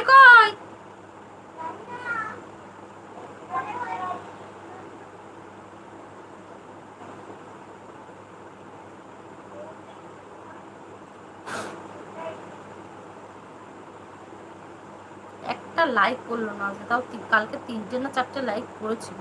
কই একটা লাইক করলো না, তাও কালকে 3টে না 4টে লাইক করেছিল।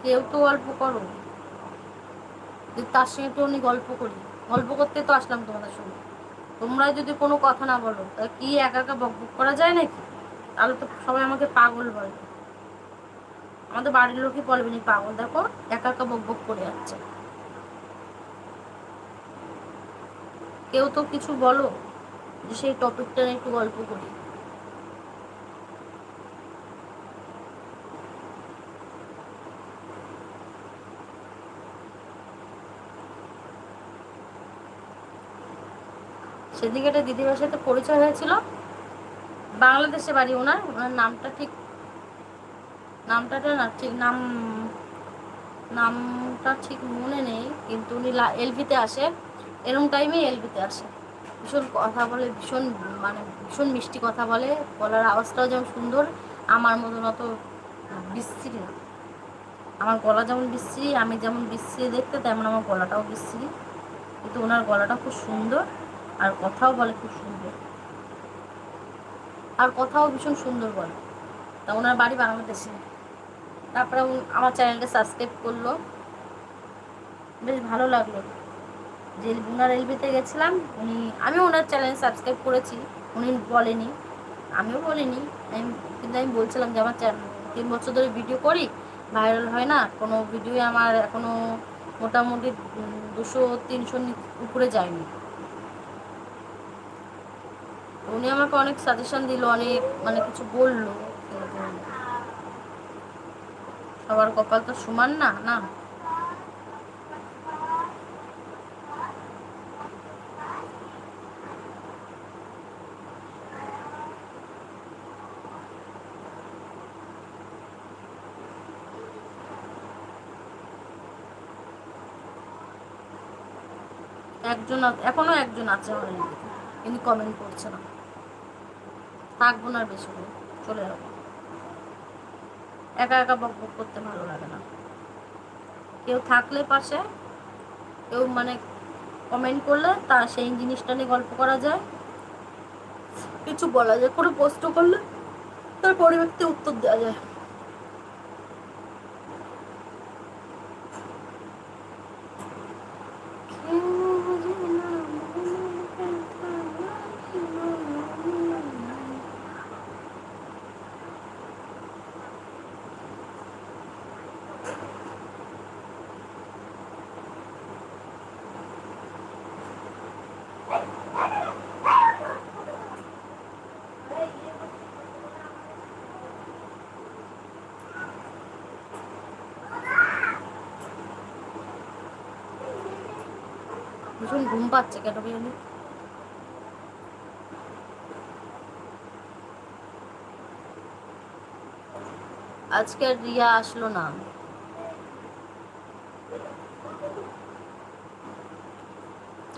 কেউ তো গল্প করো, যে তার সঙ্গে একটু উনি গল্প করি, গল্প করতে তো আসলাম তোমাদের সঙ্গে। তোমরা যদি কোনো কথা না বলো তা কি একা একা বক বক করা যায় নাকি? তাহলে তো সবাই আমাকে পাগল বলবে, আমাদের বাড়ির লোকই বলবে নি পাগল, দেখো একা একা বক বক করে যাচ্ছে। কেউ তো কিছু বলো, যে সেই টপিকটা নিয়ে একটু গল্প করি। সেদিকে একটা দিদিভাইয়ের সাথে পরিচয় হয়েছিল, বাংলাদেশে বাড়ি ওনার, ওনার নামটা ঠিক নামটা ঠিক মনে নেই, কিন্তু উনি এলবিতে আসে, এরকম টাইমে এলবিতে আসে। ভীষণ কথা বলে, ভীষণ মানে ভীষণ মিষ্টি কথা বলে, গলার আওয়াজটাও যেমন সুন্দর, আমার মতন অত বিশ্রী না। আমার গলা যেমন বিশ্রী, আমি যেমন বিশ্রী দেখতে, তেমন আমার গলাটাও বিশ্রী, কিন্তু ওনার গলাটা খুব সুন্দর, আর কথাও বলে খুব সুন্দর, আর কথাও ভীষণ সুন্দর বলে। তা ওনার বাড়ি বাংলাদেশে। তারপরে আমার চ্যানেলটা সাবস্ক্রাইব করলো, বেশ ভালো লাগলো। যে ওনার এলবিতে গেছিলাম, আমি ওনার চ্যানেল সাবস্ক্রাইব করেছি, উনি বলেনি, আমিও বলিনি, কিন্তু আমি বলছিলাম যে আমার 3 বছর ধরে ভিডিও করি, ভাইরাল হয় না কোনো ভিডিও, আমার এখনো মোটামুটি 200-300 উপরে যায়নি। উনি আমাকে অনেক সাজেশন দিল, অনেক মানে কিছু বললো, কিন্তু সবার কপাল তো সমান না না। এখনো একজন আছে আমার এদিকে, কিন্তু কমেন্ট করছে না। থাকবো না বেশি করে, চলে যাবো। একা একা বক বক করতে ভালো লাগে না, কেউ থাকলে পাশে, কেউ মানে কমেন্ট করলে তা সেই জিনিসটা নিয়ে গল্প করা যায়, কিছু বলা যায়, কোনো প্রশ্ন করলে তার পরিবর্তে উত্তর দেওয়া যায়। ভীষণ ঘুম পাচ্ছে কেন জানি। আজকে রিয়া আসলো না,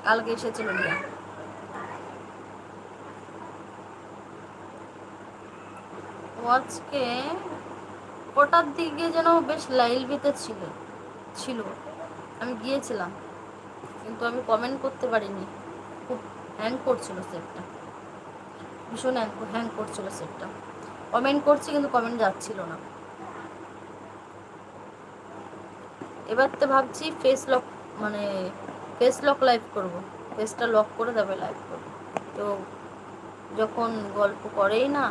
কালকে এসেছিল রিয়া। আজকে ওটার দিকে যেন বেশ লাইলবিতে ছিল, আমি গিয়েছিলাম, কিন্তু আমি কমেন্ট করতে পারিনি, খুব হ্যাং করছিল সেটটা, ভীষণ হ্যাং করছিল সেটটা। কমেন্ট করছি কিন্তু কমেন্ট যাচ্ছিল না। এবার তো ভাবছি ফেস লক লাইভ করবো, ফেসটা লক করে তবে লাইভ করবো। তো যখন গল্প করেই না,